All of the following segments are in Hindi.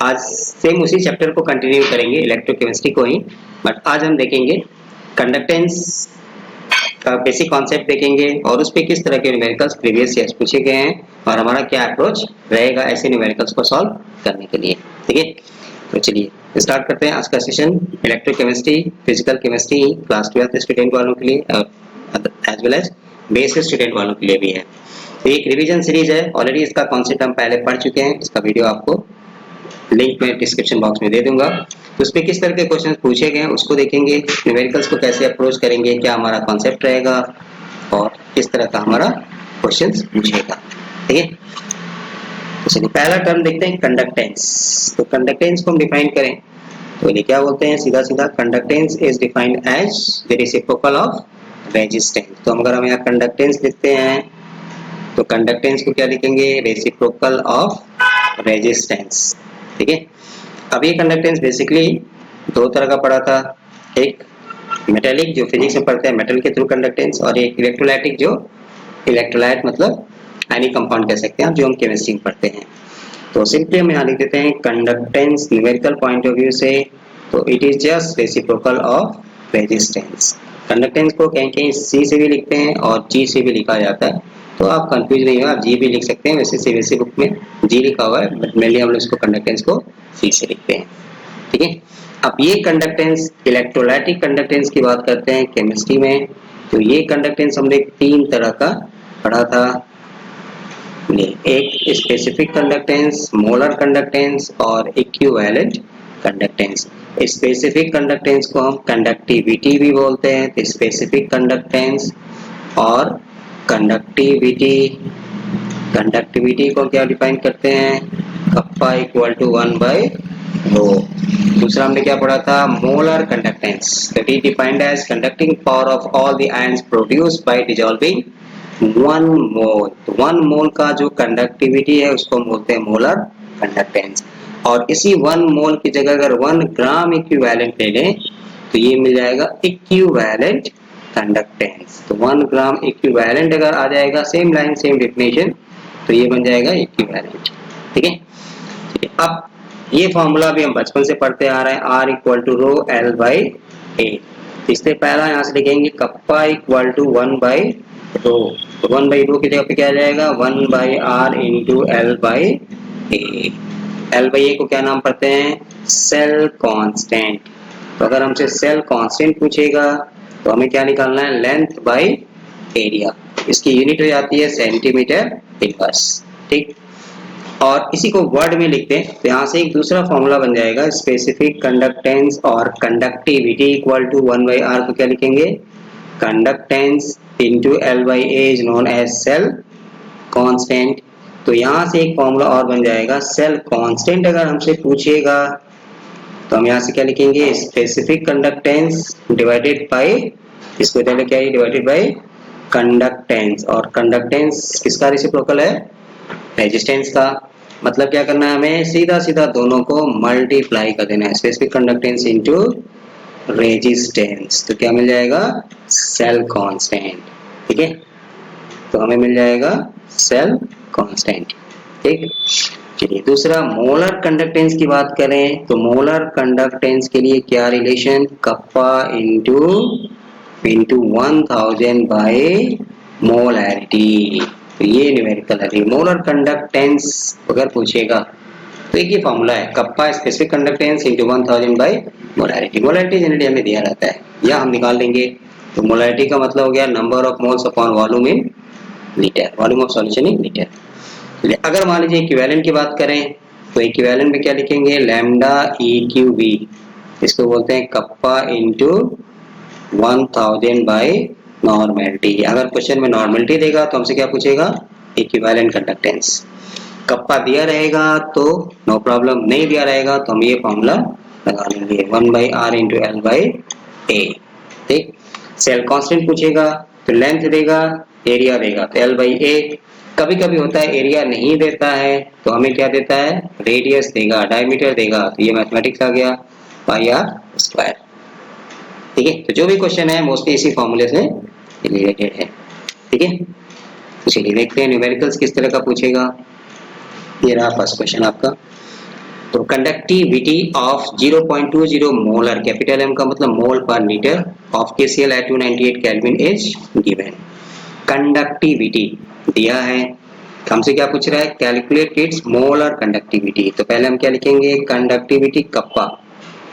आज सेम उसी चैप्टर को कंटिन्यू करेंगे, इलेक्ट्रोकेमिस्ट्री को ही, बट आज हम देखेंगे कंडक्टेंस का बेसिक कॉन्सेप्ट देखेंगे और उस पे किस तरह के न्यूमेरिकल्स प्रीवियस ईयर्स पूछे गए हैं और हमारा क्या अप्रोच रहेगा ऐसे न्यूमेरिकल्स को सॉल्व करने के लिए। ठीक है, तो चलिए स्टार्ट करते हैं आज का session. Electrochemistry, physical chemistry class 12 student वालों के लिए और as well as base student वालों के लिए भी है। तो एक रिवीजन सीरीज है, ऑलरेडी इसका कॉन्सेप्ट हम पहले पढ़ चुके हैं, इसका वीडियो आपको लिंक में डिस्क्रिप्शन बॉक्स में दे दूंगा। तो उस पे किस तरह के क्वेश्चन पूछे गए हैं उसको देखेंगे, न्यूमेरिकल्स को कैसे अप्रोच करेंगे, क्या हमारा कॉन्सेप्ट रहेगा और किस तरह का हमारा क्वेश्चंस पूछेगा। ठीक है, तो चलिए पहला टर्म देखते हैं कंडक्टेंस। तो कंडक्टेंस को हम डिफाइन करें तो ये क्या बोलते हैं, सीधा सीधा conductance is defined as the reciprocal of resistance. तो अगर हम यहाँ कंडक्टेंस लिखते हैं तो कंडक्टेंस को क्या लिखेंगे, रेसिप्रोकल ऑफ रेजिस्टेंस। ठीक है, अब ये कंडक्टेंस बेसिकली दो तरह का पढ़ा था, एक मेटेलिक जो फिजिक्स में पढ़ते हैं मेटल के थ्रू कंडक्टेंस, और एक इलेक्ट्रोलाइटिक जो इलेक्ट्रोलाइट मतलब एनी कंपाउंड कह सकते हैं आप, जो हम केमिस्ट्री में पढ़ते हैं। तो सिंपली हम यहाँ लिख देते हैं conductance numerical point of view से तो it is just reciprocal of resistance. Conductance को कहीं कहीं सी से भी लिखते हैं और जी से भी लिखा जाता है, तो आप कंफ्यूज नहीं हो, आप जी भी लिख सकते हैं। वैसे सीबीएसई बुक में जी लिखा हुआ है बट मेनली हम लोग इसको कंडक्टेंस को सी से लिखते हैं। ठीक है, अब ये कंडक्टेंस इलेक्ट्रोलाइटिक कंडक्टेंस की बात करते हैं केमिस्ट्री में, तो ये कंडक्टेंस हमने तीन तरह का पढ़ा था। एक स्पेसिफिक कंडक्टेंस, मोलर कंडक्टेंस और इक्विवेलेंट कंडक्टेंस। स्पेसिफिक कंडक्टेंस को हम कंडक्टिविटी भी बोलते हैं, तो स्पेसिफिक कंडक्टेंस और कंडक्टिविटी को क्या डिफाइन करते हैं, कप्पा इक्वल टू 1/ρ। दूसरा हमने क्या पढ़ा था, molar conductance, that is defined as conducting power of all the ions produced by dissolving 1 mole. तो 1 मोल का जो कंडक्टिविटी है उसको हम बोलते हैं मोलर कंडक्टेंस। और इसी 1 मोल की जगह अगर 1 ग्राम इक्विवेलेंट ले लें तो ये मिल जाएगा इक्विवेलेंट कंडक्टेंस। तो 1 ग्राम इक्विवेलेंट अगर आ जाएगा, सेम लाइन सेम डेफिनेशन, तो ये बन जाएगा इक्विवेलेंट। ठीक है, अब ये फॉर्मूला भी हम बचपन से पढ़ते आ रहे हैं, R equal to rho L by A. इससे पहला यहाँ से लिखेंगे कप्पा इक्वल टू 1/ρ। तो 1/ρ की जगह पे क्या आ जाएगा, 1/r into L by A. L by A को क्या नाम पढ़ते हैं, सेल कांस्टेंट। तो अगर हमसे सेल कांस्टेंट पूछेगा तो हमें क्या निकालना है, लेंथ बाई एरिया। इसकी यूनिट हो जाती है सेंटीमीटर इनवर्स। ठीक, और इसी को वर्ड में लिखते हैं तो यहाँ से एक दूसरा फॉर्मूला बन जाएगा, स्पेसिफिक कंडक्टेंस और कंडक्टिविटी इक्वल टू 1/r को क्या लिखेंगे, conductance into L by A is known as cell constant. तो यहाँ से एक फॉर्मूला और बन जाएगा, सेल कांस्टेंट अगर हमसे पूछेगा तो हम यहाँ से क्या लिखेंगे, स्पेसिफिक कंडक्टेंस डिवाइडेड बाई, इसको पहले क्या है, डिवाइडेड बाई कंडक्टेंस। और कंडक्टेंस किसका रेसिप्रोकल है, रेजिस्टेंस का। मतलब क्या करना है, हमें सीधा सीधा दोनों को मल्टीप्लाई कर देना है, स्पेसिफिक कंडक्टेंस इनटू रेजिस्टेंस। तो क्या मिल जाएगा, सेल कांस्टेंट। ठीक है, तो हमें मिल जाएगा सेल कांस्टेंट। ठीक, चलिए दूसरा मोलर कंडक्टेंस की बात करें तो मोलर कंडक्टेंस के लिए क्या relation, kappa into 1000 by molarity. तो ये न्यूमेरिकल है। मोलर कंडक्टेंस अगर पूछेगा तो एक ही फॉर्मूला है, kappa specific conductance into 1000 by molarity. Molarity generally हमें दिया रहता है या हम निकाल लेंगे। तो मोलैरिटी का मतलब हो गया number of moles upon volume in litre, volume of solution in litre. अगर मान लीजिए इक्विवेलेंट की बात करें तो इक्विवेलेंट में क्या लिखेंगे, लैम्डा EQV, इसको बोलते हैं कप्पा इंटू 1000 बाई नॉर्मेलिटी। अगर क्वेश्चन में नॉर्मेलिटी देगा तो हमसे क्या पूछेगा, इक्विवेलेंट कंडक्टेंस। कप्पा दिया रहेगा तो नो प्रॉब्लम, नहीं दिया रहेगा तो हम ये फॉर्मूला लगा लेंगे, 1/r इंटू L बाई ए। ठीक, सेल कांस्टेंट पूछेगा तो लेंथ देगा, एरिया देगा तो L बाई ए। कभी कभी होता है एरिया नहीं देता है तो हमें क्या देता है, रेडियस देगा, डायमीटर देगा, तो ये मैथमेटिक्स आ गया, पाई आर स्क्वायर। ठीक है, तो जो भी क्वेश्चन है मोस्टली इसी फॉर्मूले से रिलेटेड है। ठीक है, चलिए देखते हैं न्यूमेरिकल्स किस तरह का पूछेगा। ये रहा फर्स्ट क्वेश्चन आपका, तो conductivity of 0.20 molar, capital M का मतलब मोल पर litre, of KCl at 298 kelvin is given. Conductivity दिया है, हमसे क्या पूछ रहा है, कैलकुलेट इट्स मोलर कंडक्टिविटी। तो पहले हम क्या लिखेंगे, कंडक्टिविटी कप्पा,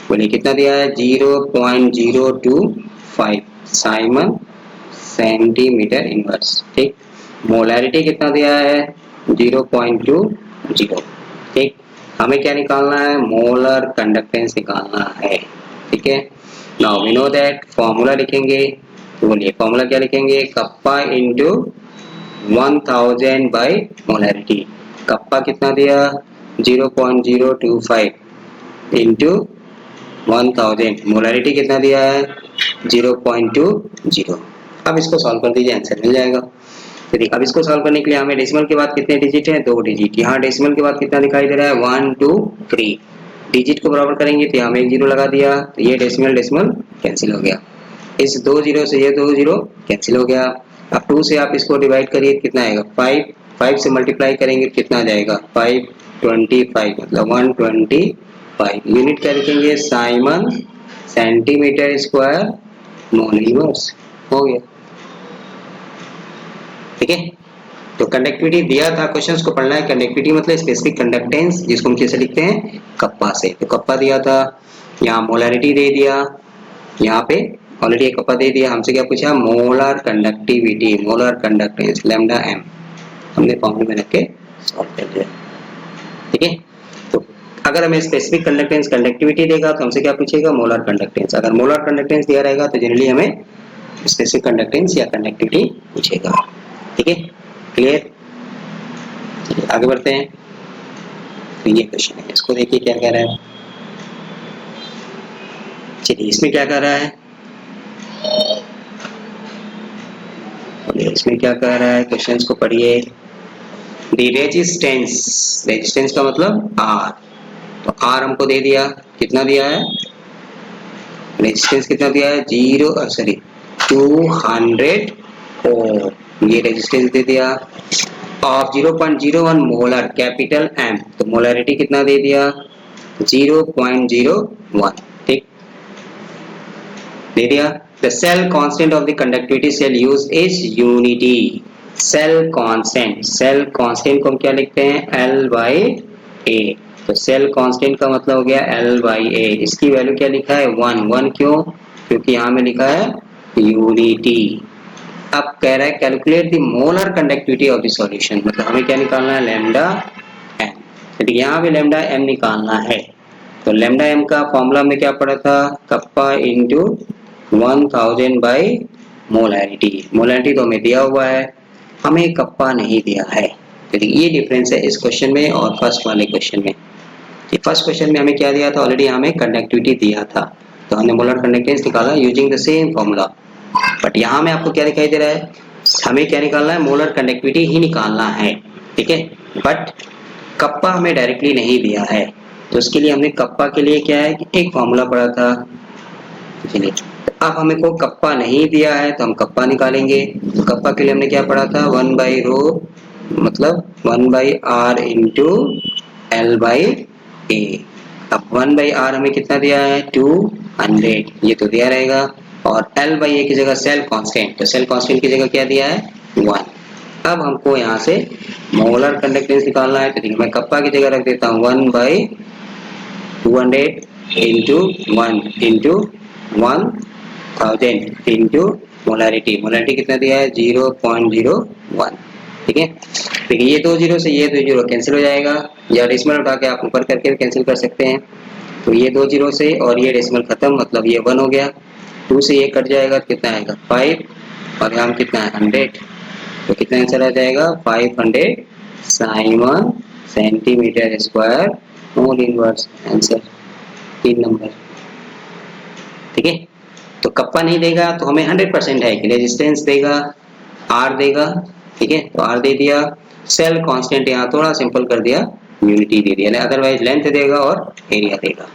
बोलिए कितना दिया है 0.025 साइमन सेंटीमीटर इनवर्स, ठीक। मोलैरिटी कितना दिया है 0.20, ठीक। हमें क्या निकालना है, मोलर कंडक्टेंस निकालना है, ठीक है। Now we know that, formula लिखेंगे, तो बोलिए फॉर्मूला क्या लिखेंगे, kappa into 1000 by molarity. Kappa कितना दिया 0.025 इंटू 1000, मोलैरिटी कितना दिया है 0.20। अब इसको सॉल्व कर दीजिए, आंसर मिल जाएगा। तो देखिए अब इसको सॉल्व करने के लिए हमें डेसिमल के बाद कितने डिजिट हैं, 2 डिजिट। यहाँ डेसिमल के बाद कितना दिखाई दे रहा है 1 2 3, डिजिट को बराबर करेंगे तो हमें 1 जीरो लगा दिया, तो ये डेसिमल डेसिमल कैंसिल हो गया, इस 2 जीरो से ये 2 जीरो कैंसिल हो गया। अब 2 से आप इसको डिवाइड करिए, कितना आएगा 5, 5 से मल्टीप्लाई करेंगे कितना आ जाएगा 525, मतलब 125। यूनिट क्या लिखेंगे, Simon centimetre square mole inverse, हो गया, ठीक है। तो कंडक्टिविटी दिया था, क्वेश्चंस को पढ़ना है। कंडक्टिविटी मतलब स्पेसिफिक कंडक्टेंस, जिसको हम कैसे लिखते हैं, कप्पा से। तो कप्पा दिया था, यहाँ मोलैरिटी दे दिया, यहाँ पे ऑलरेडी एक कप्पा दे दिया। हमसे क्या पूछा, molar conductivity, molar conductance lambda M, हमने फॉर्मूले में रख के सॉल्व कर दिया, ठीक है। तो अगर हमें स्पेसिफिक कंडक्टेंस कंडक्टिविटी देगा तो हमसे क्या पूछेगा, मोलर कंडक्टेंस। अगर मोलर कंडक्टेंस दिया रहेगा तो जनरली हमें स्पेसिफिक कंडक्टेंस या कंडक्टिविटी पूछेगा, ठीक है। क्लियर, आगे बढ़ते हैं। तो ये क्वेश्चन है, इसको देखिए क्या कह रहा है। चलिए इसमें क्या कह रहा है, इसमें क्या कह रहा है, क्वेश्चंस को पढ़िए। दी रेजिस्टेंस, रेजिस्टेंस का मतलब आर, तो आर हमको दे दिया, कितना दिया है, रेजिस्टेंस कितना दिया है 200 ओम, ये रेजिस्टेंस दे दिया। ऑफ 0.01 मोलर कैपिटल एम, तो मोलैरिटी कितना दे दिया 0.01, ठीक दे दिया। The cell constant of the conductivity cell use is unity. Cell constant, cell constant को हम क्या लिखते हैं L/A, तो सेल कांस्टेंट का मतलब हो गया L/A। इसकी वैल्यू क्या लिखा है 1, 1 क्यों, क्योंकि यहाँ में लिखा है यूनिटी। अब कह रहा है calculate the molar conductivity of the solution, मतलब हमें क्या निकालना है लैम्डा एम, तो यहाँ पे लैम्डा एम निकालना है। तो लैम्डा एम का फॉर्मूला में क्या पड़ा था, kappa into 1000 by molarity. Molarity तो हमें दिया हुआ है, हमें कप्पा नहीं दिया है। तो ये डिफरेंस है इस क्वेश्चन में और फर्स्ट वाले क्वेश्चन में। फर्स्ट क्वेश्चन में हमें क्या दिया था, ऑलरेडी हमें कंडक्टिविटी दिया था, तो हमने मोलर कंडक्टेंस निकाला using the same formula. But यहाँ में आपको क्या दिखाई दे रहा है, हमें क्या निकालना है, मोलर कंडक्टिविटी ही निकालना है, ठीक है। बट कप्पा हमें डायरेक्टली नहीं दिया है, तो उसके लिए हमने कप्पा के लिए क्या है, एक फॉर्मूला पढ़ा था। चलिए अब हमें को कप्पा नहीं दिया है तो हम कप्पा निकालेंगे। तो कप्पा के लिए हमने क्या पढ़ा था 1 बाई रो, मतलब 1 by R into L by A. अब 1 बाई आर हमें कितना दिया है 200, ये तो दिया रहेगा, और एल बाई ए की जगह सेल कांस्टेंट, तो सेल कांस्टेंट की जगह क्या दिया है 1। अब हमको यहाँ से मोलर कंडक्टेंस निकालना है, तो ठीक है मैं कप्पा की जगह रख देता हूँ 1 by 200 into 1 into 1000 into molarity, molarity कितना दिया है 0.01, ठीक है। देखिए ये 2 जीरो से ये 2 जीरो कैंसिल हो जाएगा, या डेसिमल उठा के आप ऊपर करके कैंसिल कर सकते हैं। तो ये 2 जीरो से और ये डेसिमल खत्म, मतलब ये 1 हो गया। 2 से ये कट जाएगा, कितना आएगा 5, और यहाँ कितना है 100, तो कितना आंसर आ जाएगा 500 Simon centimetre square mole inverse, answer 3 number, ठीक है। तो कप्पा नहीं देगा तो हमें 100% है कि रेजिस्टेंस देगा, आर देगा, ठीक है, तो आर दे दिया। सेल कांस्टेंट यहाँ थोड़ा सिंपल कर दिया, यूनिटी दे दिया, अदरवाइज लेंथ देगा और एरिया देगा।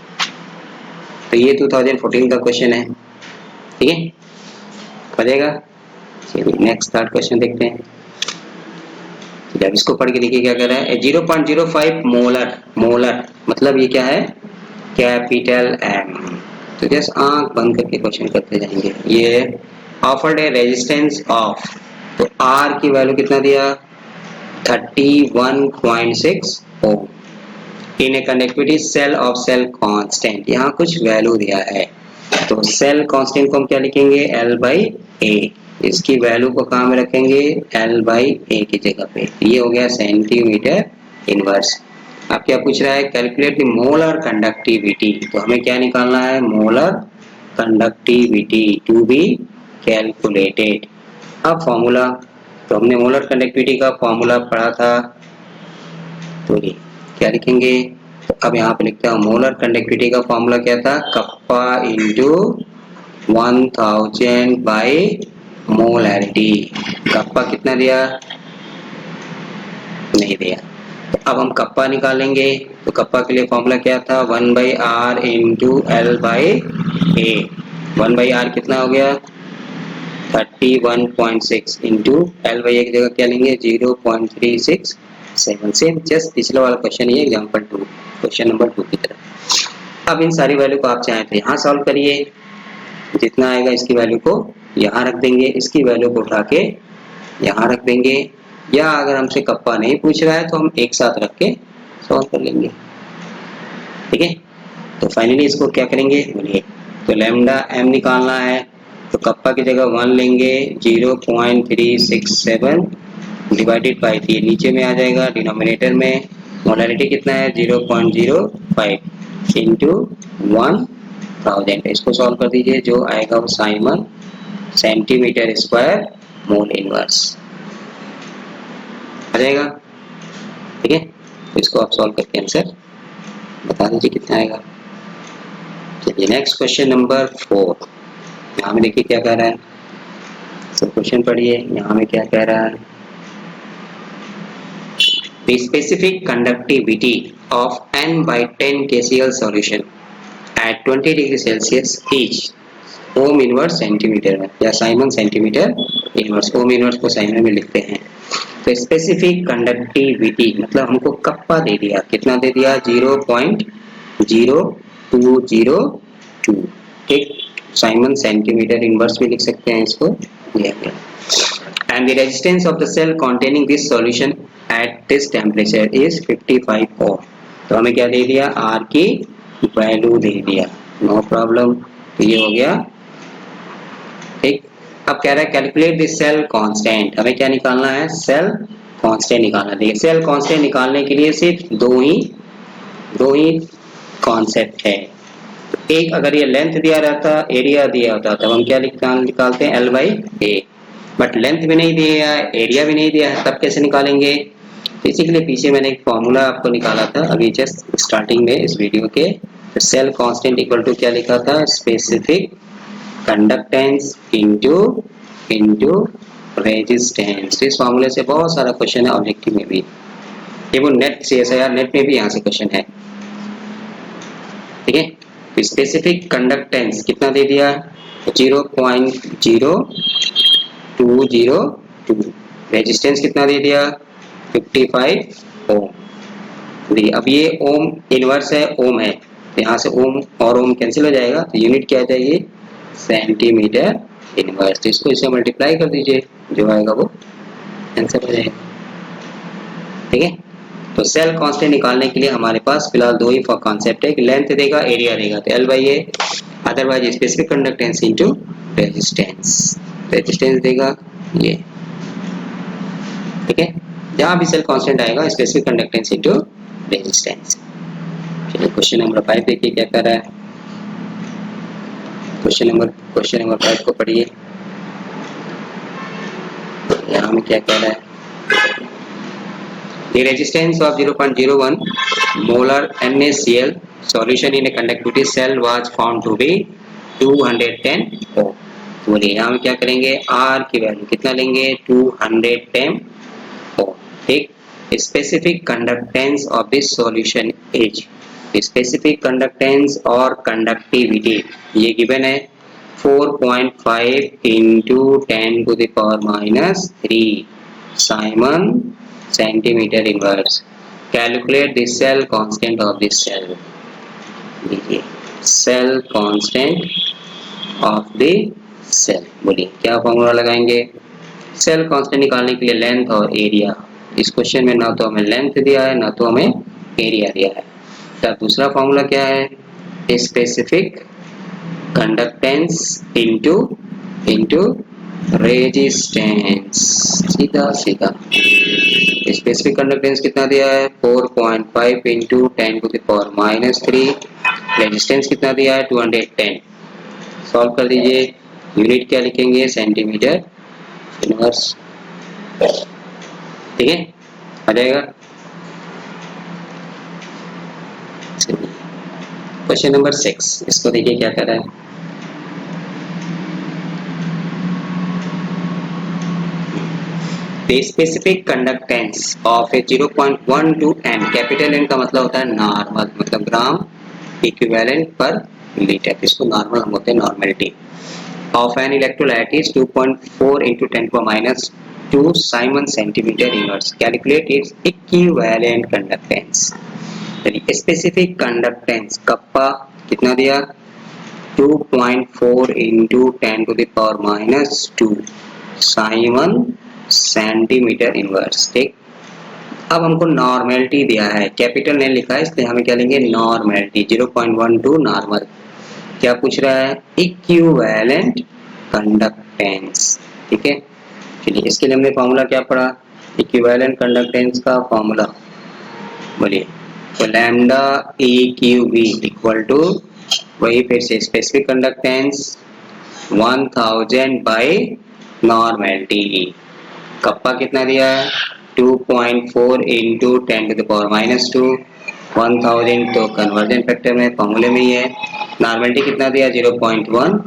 तो ये 2014 का क्वेश्चन है, ठीक है, बनेगा। चलिए नेक्स्ट थर्ड क्वेश्चन देखते हैं। जब इसको पढ़ के देखिए क्या कर रहा है, 0.05 मोलर, मोलर मतलब ये क्या है, कैपिटल एम। तो जस्ट आंख बंद करके क्वेश्चन करते जाएंगे। ये ऑफर्ड है रेजिस्टेंस ऑफ, तो आर की वैल्यू कितना दिया, 31.6 ohm in a conductivity cell of cell constant, यहाँ कुछ वैल्यू दिया है, तो सेल कांस्टेंट को हम क्या लिखेंगे, L बाई ए, इसकी वैल्यू को कहाँ में रखेंगे, L बाई ए की जगह पे। ये हो गया सेंटीमीटर इनवर्स। अब क्या पूछ रहा है, कैलकुलेट द मोलर कंडक्टिविटी, तो हमें क्या निकालना है, molar conductivity to be calculated. अब फॉर्मूला, तो हमने मोलर कंडक्टिविटी का फॉर्मूला पढ़ा था, तो ये क्या लिखेंगे, तो अब यहाँ पे लिखते हैं मोलर कंडक्टिविटी का फॉर्मूला क्या था, kappa into 1000 by molarity. Kappa कितना दिया, नहीं दिया, तो अब हम कप्पा निकालेंगे, तो कप्पा के लिए फॉर्मूला क्या था, 1 by R into L by A. 1 by R कितना हो गया, 31.6 इंटू एल बाई ए की जगह क्या लेंगे, 0.367। सेम जस्ट पिछला वाला क्वेश्चन, ये एग्जांपल 2, क्वेश्चन नंबर 2 की तरह। अब इन सारी वैल्यू को आप चाहें तो यहाँ सॉल्व करिए, जितना आएगा इसकी वैल्यू को यहाँ रख देंगे, इसकी वैल्यू को उठा के यहाँ रख देंगे, या अगर हमसे कप्पा नहीं पूछ रहा है तो हम एक साथ रख के सॉल्व कर लेंगे, ठीक है। तो फाइनली इसको क्या करेंगे, बोलिए, तो लैम्डा एम निकालना है, तो कप्पा की जगह 1 लेंगे, 0.367 डिवाइडेड बाई 3 नीचे में आ जाएगा, डिनोमिनेटर में मोलैरिटी कितना है, 0.05 इंटू 1000, इसको सॉल्व कर दीजिए, जो आएगा वो siemens centimetre square mole inverse आ जाएगा, ठीक है। तो इसको आप सॉल्व करके आंसर बता दीजिए कितना आएगा। चलिए नेक्स्ट क्वेश्चन नंबर 4, यहाँ में देखिए क्या कह रहा है, सब क्वेश्चन पढ़िए, यहाँ में क्या कह रहा है, the specific conductivity of n by 10 KCl solution at 20 degree Celsius is ohm inverse centimetre में, या Simon centimetre inverse, ohm inverse को साइमन में लिखते हैं। तो स्पेसिफिक कंडक्टिविटी मतलब हमको कप्पा दे दिया, कितना दे दिया, 0.0202, ठीक, साइमन सेंटीमीटर इनवर्स भी लिख सकते हैं इसको, दिया गया। And the resistance of the cell containing this solution at this temperature is 55 ohm. तो हमें क्या दे दिया, आर की वैल्यू दे दिया, नो प्रॉब्लम, तो ये हो गया, ठीक। अब कह रहा है कैलकुलेट द सेल कांस्टेंट, हमें क्या निकालना है, सेल कांस्टेंट निकालना है। सेल कांस्टेंट निकालने के लिए सिर्फ दो ही कॉन्सेप्ट है। एक, अगर ये लेंथ दिया रहता, एरिया दिया होता, तब हम क्या निकालते हैं, L by A, but length भी नहीं दिया है, एरिया भी नहीं दिया है, तब कैसे निकालेंगे। बेसिकली पीछे मैंने एक फॉर्मूला आपको निकाला था अभी जस्ट स्टार्टिंग में इस वीडियो के, तो सेल कांस्टेंट इक्वल टू क्या लिखा था, स्पेसिफिक कंडक्टेंस इनटू रेजिस्टेंस। इस फॉर्मूले से बहुत सारा क्वेश्चन है ऑब्जेक्टिव में भी, ये वो नेट CSIR नेट में भी यहाँ से क्वेश्चन है, ठीक है। स्पेसिफिक कंडक्टेंस कितना दे दिया, 0.0202, रेजिस्टेंस कितना दे दिया, 55 ओम। अब ये ओम इनवर्स है, ओम है, तो यहाँ से ओम और ओम कैंसिल हो जाएगा, तो यूनिट क्या आ जाएगी, सेंटीमीटर इनवर्स। तो इसको इसे मल्टीप्लाई कर दीजिए, जो आएगा वो आंसर हो जाएगा, ठीक है। तो सेल कांस्टेंट निकालने के लिए हमारे पास फिलहाल दो ही कॉन्सेप्ट है, लेंथ देगा, एरिया देगा, तो L by A, otherwise specific conductance into resistance, resistance देगा ये, ठीक है। जहां भी सेल कांस्टेंट आएगा स्पेसिफिक कंडक्टेंस इनटू रेजिस्टेंस। चलिए क्वेश्चन नंबर 5 देखिए क्या कर रहा है, क्वेश्चन नंबर 5 को पढ़िए, यहाँ में क्या कह रहा है, the resistance of 0.01 molar NaCl solution in a conductivity cell was found to be 210 ohm। बोलिए यहाँ में क्या करेंगे, R की वैल्यू कितना लेंगे, 210 ohm, ठीक। Specific conductance of this solution is, specific conductance और कंडक्टिविटी ये गिवन है 4.5 into 10⁻³ siemens centimetre inverse. Calculate the cell constant of this cell. देखिए cell constant of the cell, बोलिए क्या फॉर्मूला लगाएंगे? सेल कांस्टेंट निकालने के लिए लेंथ और एरिया। इस क्वेश्चन में ना तो हमें लेंथ दिया है ना तो हमें एरिया दिया है। तो दूसरा फॉर्मूला क्या है? Specific conductance into into resistance. सीधा सीधा स्पेसिफिक कंडक्टेंस कितना दिया है? 4.5 इंटू 10⁻³ रेजिस्टेंस कितना दिया है? 210। सॉल्व कर दीजिए। यूनिट क्या लिखेंगे? Centimetre inverse. ठीक है, आ जाएगा। क्वेश्चन नंबर 6, इसको देखिए क्या कर रहा है। The specific conductance of a 0.12 n, capital N का मतलब होता है नॉर्मल, मतलब ग्राम इक्विवेलेंट पर लीटर, इसको नॉर्मल हम बोलते हैं, normality. Of an electrolyte is 2.4 into 10⁻², Simon centimetre inverse. Calculate its equivalent conductance. Specific conductance kappa कितना दिया? 2.4 into 10⁻², साइमन सेंटीमीटर इनवर्स। ठीक, अब हमको नॉर्मेलिटी दिया है, कैपिटल ने लिखा है इसलिए हमें क्या लेंगे? नॉर्मेलिटी। 0.12 नॉर्मल। क्या पूछ रहा है? Equivalent conductance. ठीक है, चलिए इसके लिए हमने फॉर्मूला क्या पढ़ा? इक्विवेलेंट कंडक्टेंस का फॉर्मूला बोलिए। तो lambda E Q V equal to, वही फिर से specific conductance 1000 by normality. Kappa कितना दिया है? 2.4 इंटू 10⁻², 1000 तो कन्वर्जन फैक्टर में फॉर्मूले में ही है। नॉर्मलिटी कितना दिया? 0.12।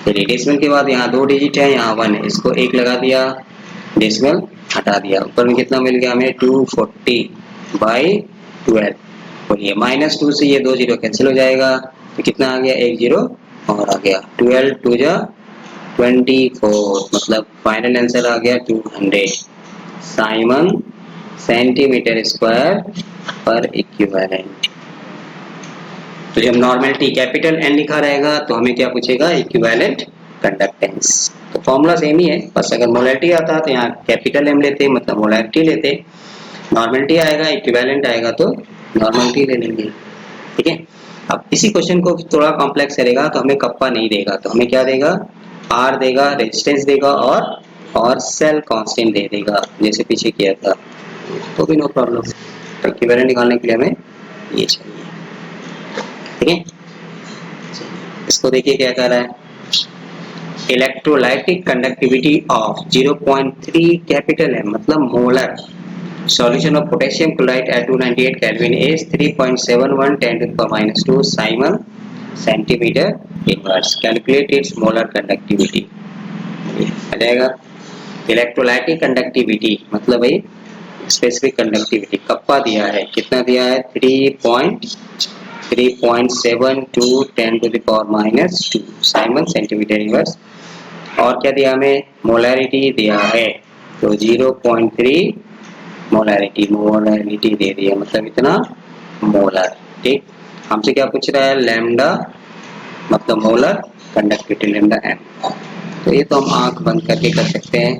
चलिए डेसिमल के बाद यहाँ 2 डिजिट है, यहाँ 1 है, इसको 1 लगा दिया, डेसिमल हटा दिया। ऊपर में कितना मिल गया हमें? 240/12। बोलिए -2 से ये 2 जीरो कैंसिल हो जाएगा, तो कितना आ गया? 1 जीरो और आ गया। 12 2 जा 24, मतलब फाइनल आंसर आ गया 200 साइमन सेंटीमीटर स्क्वायर पर इक्विवेलेंट। तो जब नॉर्मलिटी कैपिटल N लिखा रहेगा तो हमें क्या पूछेगा? Equivalent conductance. तो फॉर्मूला सेम ही है, बस अगर मोलैरिटी आता तो यहाँ कैपिटल M लेते, मतलब मोलैरिटी लेते। नॉर्मलिटी आएगा, इक्विवेलेंट आएगा तो नॉर्मलिटी ले लेंगे। ठीक है, अब इसी क्वेश्चन को थोड़ा कॉम्प्लेक्स करेगा तो हमें कप्पा नहीं देगा, तो हमें क्या देगा? R देगा, रेजिस्टेंस देगा और सेल कांस्टेंट दे देगा, जैसे पीछे किया था, तो भी नो प्रॉब्लम। तो इक्विवेलेंट निकालने के लिए हमें ये चाहिए। ठीक है, इसको देखिए क्या कह रहा है। Electrolytic conductivity of 0.3 capital M, मतलब molar, solution of potassium chloride at 298 Kelvin is 3.71 10⁻² Simon centimeter inverse. Calculate its molar conductivity। आ जाएगा। इलेक्ट्रोलाइटिक कंडक्टिविटी मतलब भाई स्पेसिफिक कंडक्टिविटी कप्पा दिया है, कितना दिया है? 3.72 10⁻² साइमन सेंटीमीटर इनवर्स। और क्या दिया हमें? मोलैरिटी दिया है, तो 0.3 मोलैरिटी दे दिया, मतलब इतना मोलर। ठीक, हमसे क्या पूछ रहा है? लैम्डा, मतलब मोलर कंडक्टिविटी लैम्डा M। तो ये तो हम आंख बंद करके कर सकते हैं।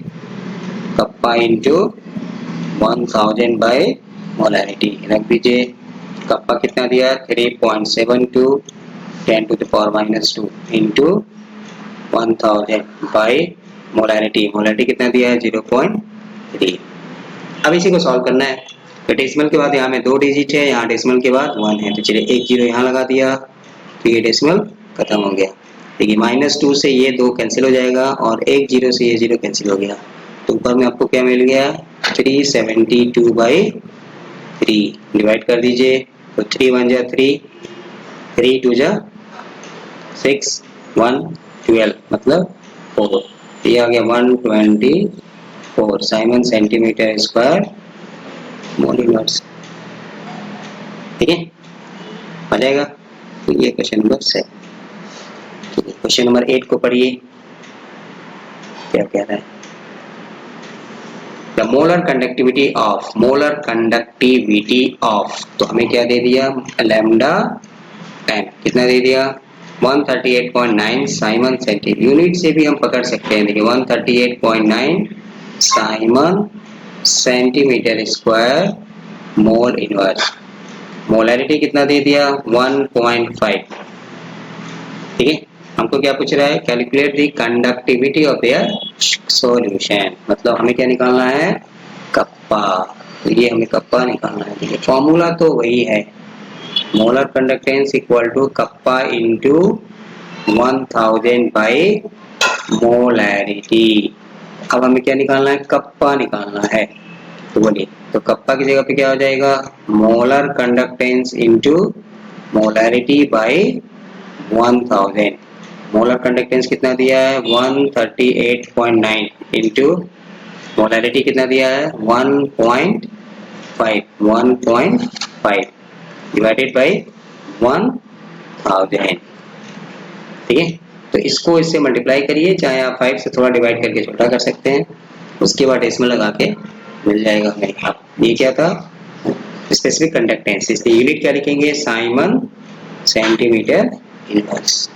कप्पा इंटू 1000 बाई मोलैरिटी रख दीजिए। कप्पा कितना दिया? 3.72 10⁻² इंटू 1000 बाई मोलैरिटी। मोलैरिटी कितना दिया है? 0.3। अब इसी को सॉल्व करना है। तो डेसिमल के बाद यहाँ में 2 डिजिट है, यहाँ डेसिमल के बाद 1 है, तो चलिए 1 जीरो यहाँ लगा दिया, तो ये डेसिमल खत्म हो गया। देखिए -2 से ये 2 कैंसिल हो जाएगा और 1 जीरो से ये 0 कैंसिल हो गया, तो ऊपर में आपको क्या मिल गया? 372/3 डिवाइड कर दीजिए, तो 3 1 जा 3, 3 2 जा 6, 1 12, मतलब 4, ये आ गया 124 Simon centimetre square mole inverse. ठीक है, आ जाएगा। तो ये क्वेश्चन नंबर 7। क्वेश्चन नंबर 8 को पढ़िए क्या कह रहा है। द मोलर कंडक्टिविटी ऑफ, तो हमें क्या दे दिया, लैम्डा एन कितना दे दिया, 138.9 साइमन सेंटीमीटर। यूनिट से भी हम पकड़ सकते हैं, देखिए 138.9 Simon centimetre square mole inverse. Molarity कितना दे दिया, 1.5। ठीक है, हमको क्या पूछ रहा है, calculate the conductivity of their solution, मतलब हमें क्या निकालना है, कप्पा। तो ये हमें कप्पा निकालना है। देखिए फॉर्मूला तो वही है, molar conductance equal to kappa into 1000 by molarity. अब हमें क्या निकालना है, कप्पा निकालना है। तो बोलिए, तो कप्पा की जगह पे क्या हो जाएगा, molar conductance into molarity by 1000। Molar conductance कितना दिया है, 138.9 इंटू मोलैरिटी कितना दिया है, 1.5 डिवाइडेड बाई 1000। ठीक है, तो इसको इससे मल्टीप्लाई करिए, चाहे आप 5 से थोड़ा डिवाइड करके छोटा कर सकते हैं, उसके बाद इसमें लगा के मिल जाएगा हमें। अब ये क्या था, स्पेसिफिक कंडक्टेंस, इसकी यूनिट क्या लिखेंगे, साइमन सेंटीमीटर इनवर्स।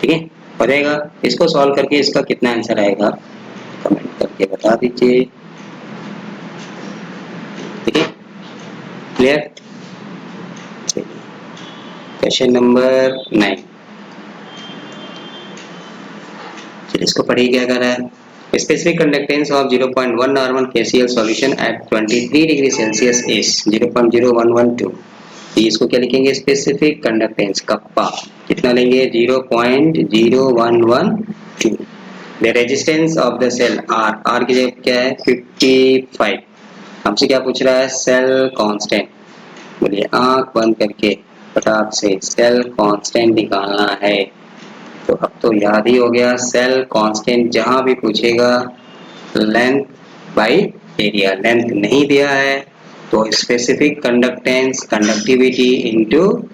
ठीक है, हो जाएगा। इसको सॉल्व करके इसका कितना आंसर आएगा कमेंट करके बता दीजिए। ठीक है, क्लियर। क्वेश्चन नंबर 9, चलिए इसको पढ़िए क्या कर रहा है। Specific conductance of 0.1 normal KCl solution at 23 degree Celsius is 0.0112। इसको क्या लिखेंगे, स्पेसिफिक कंडक्टेंस कप्पा कितना लेंगे, 0.0112। The resistance of the cell R की जगह क्या है, 55। हमसे क्या पूछ रहा है, सेल कांस्टेंट। बोलिए आंख बंद करके फटाक से सेल कांस्टेंट निकालना है। तो अब तो याद ही हो गया, सेल कांस्टेंट जहां भी पूछेगा लेंथ बाई एरिया, लेंथ नहीं दिया है तो specific conductance conductivity into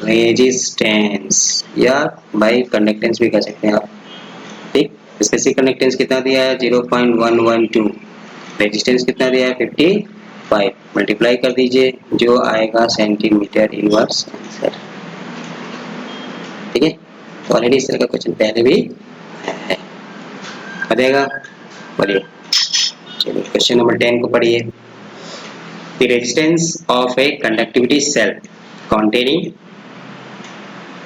resistance या बाई कंडक्टेंस भी कर सकते हैं आप। ठीक, स्पेसिफिक कंडक्टेंस कितना दिया है, 0.112, रेजिस्टेंस कितना दिया है, 55, मल्टीप्लाई कर दीजिए, जो आएगा सेंटीमीटर इनवर्स आंसर। ठीक है, तो ऑलरेडी इस तरह का क्वेश्चन पहले भी है, आ जाएगा। बोलिए, चलिए क्वेश्चन नंबर 10 को पढ़िए। The resistance of a conductivity cell containing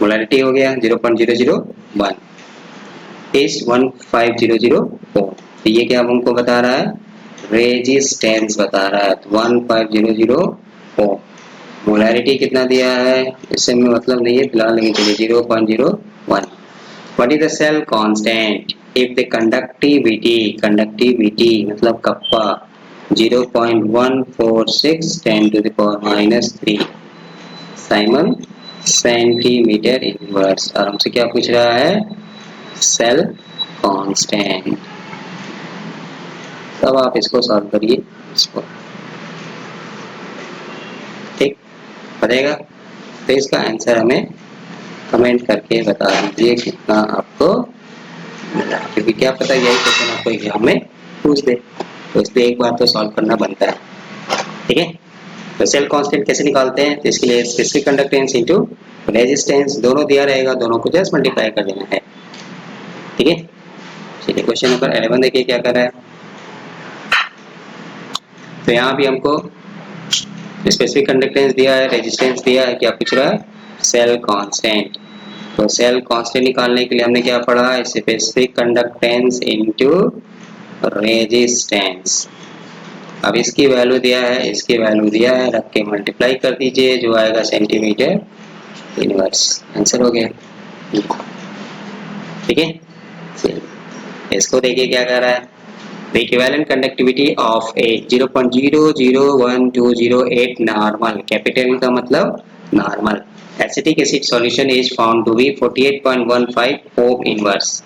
molarity हो गया 0.001 is 1500 ओम। तो ये क्या हमको बता रहा है, रेजिस्टेंस बता रहा है, तो 1500 ओम। मोलैरिटी कितना दिया है, इससे हमें मतलब नहीं है फिलहाल, लेकिन चलिए 0.01। What is the cell constant if the conductivity मतलब कप्पा 0.146 10⁻³ साइमन सेंटीमीटर इनवर्स। और हमसे क्या पूछ रहा है, सेल कांस्टेंट। तब आप इसको सॉल्व करिए इसको, ठीक हो जाएगा। तो इसका आंसर हमें कमेंट करके बता दीजिए कितना आपको मिला, क्योंकि क्या पता यही क्वेश्चन आपको एग्जाम में पूछ दे, तो इसलिए एक बार तो सॉल्व करना बनता है। ठीक है, तो सेल कांस्टेंट कैसे निकालते हैं, तो इसके लिए स्पेसिफिक कंडक्टेंस इनटू रेजिस्टेंस दोनों दिया रहेगा, दोनों को जस्ट मल्टीप्लाई कर देना है। ठीक है, चलिए क्वेश्चन नंबर 11 देखिए क्या कर रहा है। तो यहाँ भी हमको स्पेसिफिक कंडक्टेंस दिया है, रेजिस्टेंस दिया है, क्या पूछ रहा है, सेल कांस्टेंट। तो सेल कांस्टेंट निकालने के लिए हमने क्या पढ़ा, स्पेसिफिक कंडक्टेंस इनटू रेजिस्टेंस। अब इसकी वैल्यू दिया है, इसकी वैल्यू दिया है, रख के मल्टीप्लाई कर दीजिए, जो आएगा सेंटीमीटर इनवर्स, आंसर हो गया। ठीक है, इसको देखिए क्या कर रहा है, The equivalent conductivity of a 0.001208 normal, capital का मतलब normal acetic acid solution is found to be 48.15 ohm inverse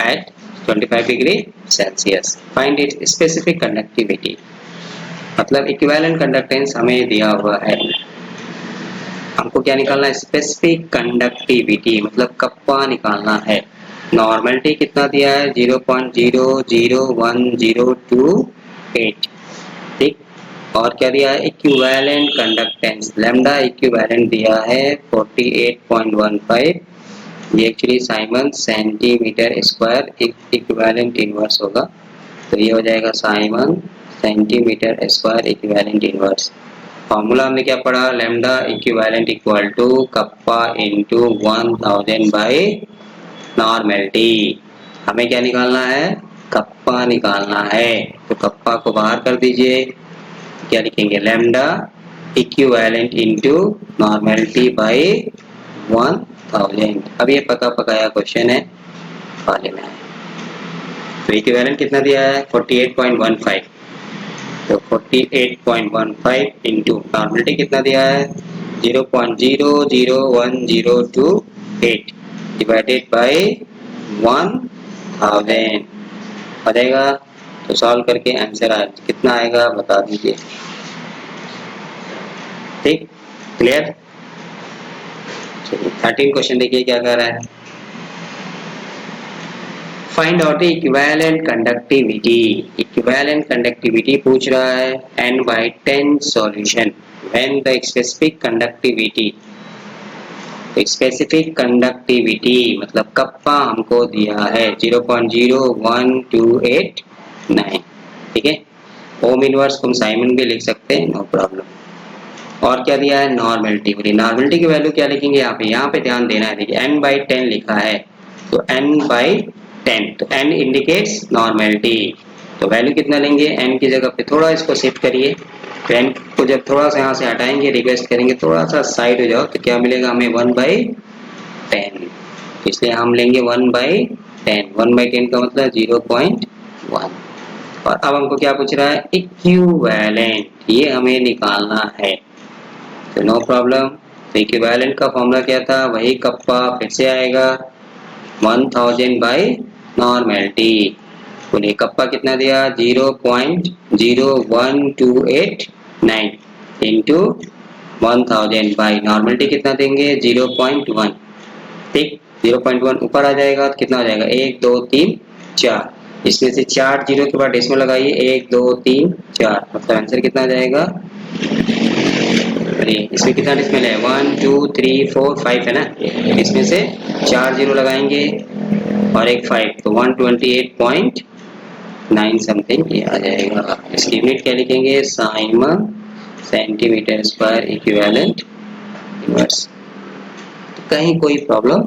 at 25 degree Celsius. Find its specific conductivity, मतलब इक्विवेलेंट कंडक्टेंस हमें दिया हुआ है, हमको क्या निकालना है, स्पेसिफिक कंडक्टिविटी मतलब कप्पा निकालना है। नॉर्मलिटी कितना दिया है 0.001028, ठीक। और क्या दिया है इक्विवेलेंट कंडक्टेंस लैम्डा इक्विवेलेंट दिया है 48.15, ये actually siemens centimetre square equivalent inverse होगा, तो ये हो जाएगा siemens centimetre square equivalent inverse. Formula हमने क्या पढ़ा lambda equivalent equal to kappa into 1000 by normality. हमें क्या निकालना है कप्पा निकालना है, तो कप्पा को बाहर कर दीजिए, क्या लिखेंगे lambda equivalent into normality by 1000। अब ये पका पकाया क्वेश्चन है, पा लेना है। तो इक्विवेलेंट कितना दिया है 48.15, तो 48.15 इंटू नॉर्मलिटी कितना दिया है 0.001028 डिवाइडेड बाई 1000 हो जाएगा। तो सॉल्व करके आंसर कितना आएगा बता दीजिए, ठीक क्लियर। 13 क्वेश्चन देखिए क्या कर रहा है, find out equivalent conductivity. Equivalent conductivity पूछ रहा है n/10 solution when the specific conductivity, specific conductivity मतलब कप्पा हमको दिया है 0.01289, ठीक है। ओम इनवर्स को हम साइमन भी लिख सकते हैं, नो प्रॉब्लम। और क्या दिया है नॉर्मलिटी, नॉर्मलिटी की वैल्यू क्या लिखेंगे यहाँ पे ध्यान देना है, देखिए n/10 लिखा है, तो n/10, तो n इंडिकेट्स नॉर्मलिटी, तो वैल्यू कितना लेंगे n की जगह पे थोड़ा इसको शिफ्ट करिए, तो n को जब थोड़ा सा यहाँ से हटाएंगे रिक्वेस्ट करेंगे थोड़ा सा साइड हो जाओ, तो क्या मिलेगा हमें 1/10, इसलिए हम लेंगे 1/10, 1/10 का मतलब 0.1। और अब हमको क्या पूछ रहा है इक्विवेलेंट, ये हमें निकालना है, तो नो प्रॉब्लम। तो इक्विवेलेंट का फॉर्मूला क्या था वही कप्पा, फिर से आएगा 1000 बाई नॉर्मलिटी, बोलिए कप्पा कितना दिया 0.01289 इंटू 1000 बाई नॉर्मलिटी कितना देंगे 0.1, ठीक 0.1 ऊपर आ जाएगा तो कितना हो जाएगा 1 2 3 4, इसमें से 4 जीरो के बाद डेसिमल लगाइए 1 2 3 4, मतलब आंसर कितना आ जाएगा, अरे इसमें कितना डेसिमल है 1 2 3 4 5 है ना, इसमें से 4 जीरो लगाएंगे और एक 5, तो 128.9 समथिंग ये आ जाएगा। इसकी यूनिट क्या लिखेंगे Simon centimetre square equivalent inverse. कहीं कोई प्रॉब्लम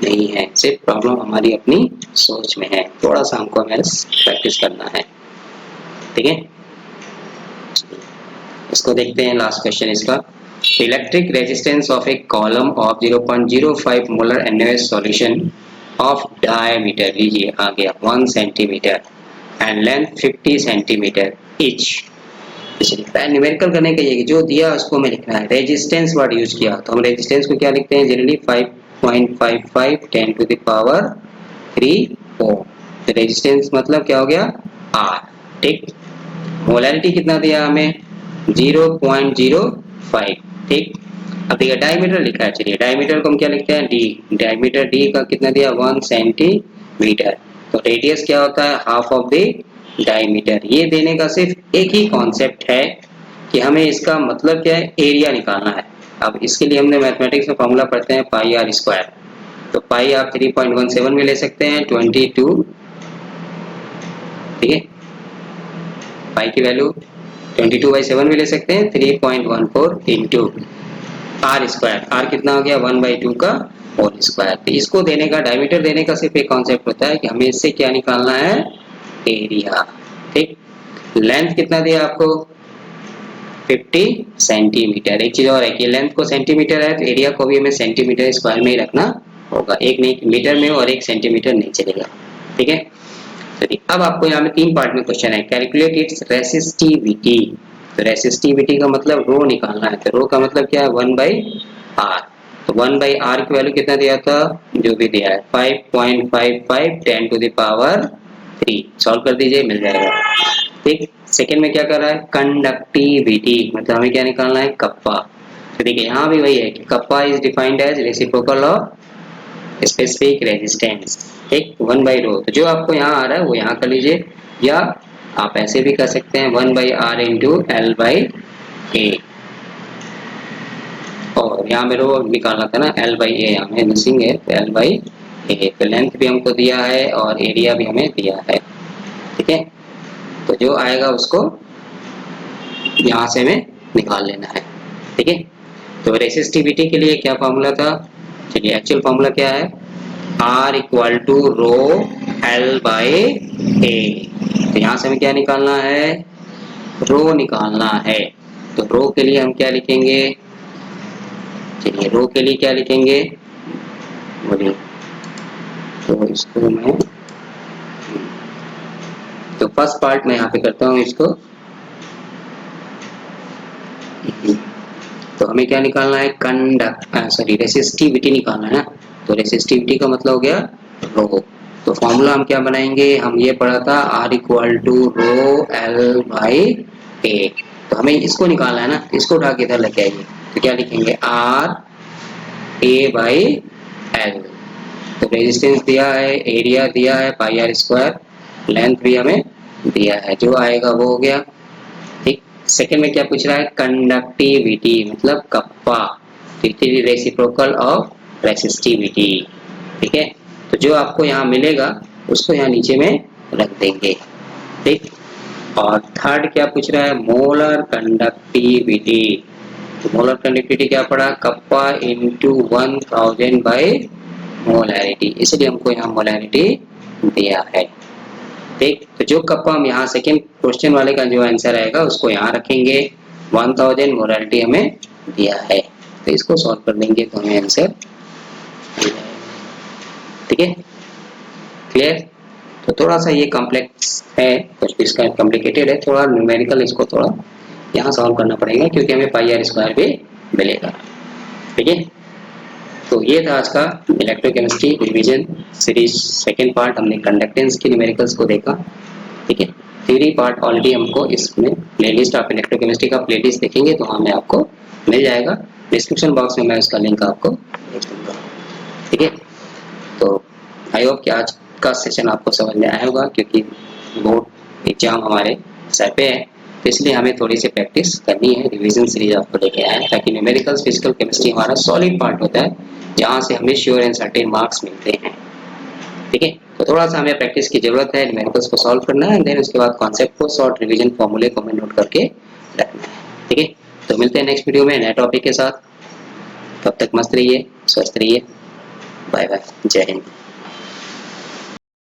नहीं है, सिर्फ प्रॉब्लम हमारी अपनी सोच में है, थोड़ा सा हमको प्रैक्टिस करना है, ठीक है। इसको देखते हैं लास्ट क्वेश्चन इसका, electric resistance of A column of 0.05 molar NaOH solution of diameter, लीजिए आ गया 1 centimetre and length 50 centimetre etch. Numerical करने के लिए जो दिया उसको हमें लिखना है, रेजिस्टेंस वर्ड यूज किया तो हम रेजिस्टेंस को क्या लिखते हैं जनरली 5.55 10 टू द पावर 3 ओम, तो रेजिस्टेंस मतलब क्या हो गया R, ठीक। मोलैरिटी कितना दिया हमें 0.05, ठीक। अब देखिए डायमीटर लिखा है, चलिए डायमीटर को हम क्या लिखते हैं D, डायमीटर D का कितना दिया 1 सेंटीमीटर, तो रेडियस क्या होता है हाफ ऑफ द डायमीटर। ये देने का सिर्फ एक ही कॉन्सेप्ट है कि हमें इसका मतलब क्या है एरिया निकालना है। अब इसके लिए हमने मैथमेटिक्स में फॉर्मूला पढ़ते हैं पाई आर स्क्वायर, तो पाई आप 3.17 में ले सकते हैं 22, ठीक है, पाई की वैल्यू 22/7 में ले सकते हैं 3.14 इंटू आर स्क्वायर, आर कितना हो गया 1/2 का होल स्क्वायर। तो इसको देने का डायमीटर देने का सिर्फ एक कॉन्सेप्ट होता है कि हमें इससे क्या निकालना है एरिया, ठीक। लेंथ कितना दिया आपको 50 सेंटीमीटर, एक चीज और है कि लेंथ को सेंटीमीटर है तो एरिया को भी हमें सेंटीमीटर स्क्वायर में ही रखना होगा, एक नहीं मीटर में और एक सेंटीमीटर नहीं चलेगा, ठीक है। चलिए अब आपको यहाँ में 3 पार्ट में क्वेश्चन है, कैलकुलेट इट्स रेसिस्टिविटी, तो रेसिस्टिविटी का मतलब रो निकालना है, तो रो का मतलब क्या है 1/r, तो 1/r की वैल्यू कितना दिया था जो भी दिया है 5.55 10 टू द पावर 3, सॉल्व कर दीजिए मिल जाएगा, ठीक। सेकंड में क्या कर रहा है कंडक्टिविटी, मतलब हमें क्या निकालना है कप्पा, तो देखिए यहाँ भी वही है कि kappa is defined as reciprocal of specific resistance, ठीक, 1/रो। तो जो आपको यहाँ आ रहा है वो यहाँ कर लीजिए, या आप ऐसे भी कर सकते हैं 1/r इंटू एल बाई ए, और यहाँ में रो निकालना था ना, एल बाई ए हमें मिसिंग है, तो एल बाई ए। तो लेंथ भी हमको दिया है और एरिया भी हमें दिया है। ठीक है, तो जो आएगा उसको यहाँ से हमें निकाल लेना है। ठीक है, तो रेसिस्टिविटी के लिए क्या फॉर्मूला था, चलिए एक्चुअल फॉर्मूला क्या है, R equal to rho L by A. तो यहाँ से हमें क्या निकालना है, रो निकालना है। तो रो के लिए हम क्या लिखेंगे, चलिए रो के लिए क्या लिखेंगे बोलिए, तो इसको मैं, तो फर्स्ट पार्ट मैं यहाँ पे करता हूँ इसको। तो हमें क्या निकालना है, रेसिस्टिविटी निकालना है ना। तो रेसिस्टिविटी का मतलब हो गया रो। तो फॉर्मूला हम क्या बनाएंगे, हम ये पढ़ा था R equal to rho L by A. तो हमें इसको निकालना है ना, इसको उठा के इधर लेके आइए। तो क्या लिखेंगे, R ए बाई एल। तो रेजिस्टेंस दिया है, एरिया दिया है पाई आर स्क्वायर, लेंथ भी हमें दिया है, जो आएगा वो हो गया। ठीक, सेकंड में क्या पूछ रहा है, कंडक्टिविटी मतलब कप्पा, रेसिप्रोकल ऑफ रेसिस्टिविटी। ठीक है, तो जो आपको यहाँ मिलेगा उसको यहाँ नीचे में रख देंगे। ठीक, और थर्ड क्या पूछ रहा है, मोलर कंडक्टिविटी। तो मोलर कंडक्टिविटी क्या पड़ा, कप्पा इंटू 1000 बाई मोलैरिटी, इसलिए हमको यहाँ मोलैरिटी दिया है। ठीक, तो जो कप्पा हम यहाँ सेकेंड क्वेश्चन वाले का जो आंसर आएगा उसको यहाँ रखेंगे, 1000 मोलैरिटी हमें दिया है, तो इसको सॉल्व कर देंगे तो हमें आंसर। ठीक है, क्लियर। तो थोड़ा सा ये कॉम्प्लेक्स है, कुछ इसका कॉम्प्लिकेटेड है थोड़ा, न्यूमेरिकल इसको थोड़ा यहाँ सॉल्व करना पड़ेगा क्योंकि हमें पाई आर स्क्वायर भी मिलेगा। ठीक है, तो ये था आज का electrochemistry revision series second part, हमने कंडक्टेंस की न्यूमेरिकल्स को देखा। ठीक है, थ्योरी पार्ट ऑलरेडी हमको इसमें प्लेलिस्ट, आप इलेक्ट्रोकेमिस्ट्री का प्लेलिस्ट देखेंगे तो हमें आपको मिल जाएगा, डिस्क्रिप्शन बॉक्स में मैं उसका लिंक आपको भेज दूंगा। ठीक है, तो आई होप कि आज का सेशन आपको समझ में आया होगा, क्योंकि बोर्ड एग्जाम हमारे सर पे है, तो इसलिए हमें थोड़ी सी प्रैक्टिस करनी है। रिवीजन सीरीज आपको लेके आए हैं ताकि न्यूमेरिकल्स फिजिकल केमिस्ट्री हमारा सॉलिड पार्ट होता है, जहाँ से हमें श्योर एंड सर्टेन मार्क्स मिलते हैं। ठीक है, तो थोड़ा सा हमें प्रैक्टिस की जरूरत है, न्यूमेरिकल्स को सॉल्व करना है, देन उसके बाद कॉन्सेप्ट को शॉर्ट रिवीजन फॉर्मूले को हमें नोट करके रखना है। ठीक है, तो मिलते हैं नेक्स्ट वीडियो में नए टॉपिक के साथ, तब तक मस्त रहिए, स्वस्थ रहिए, बाय बाय, जय हिंद।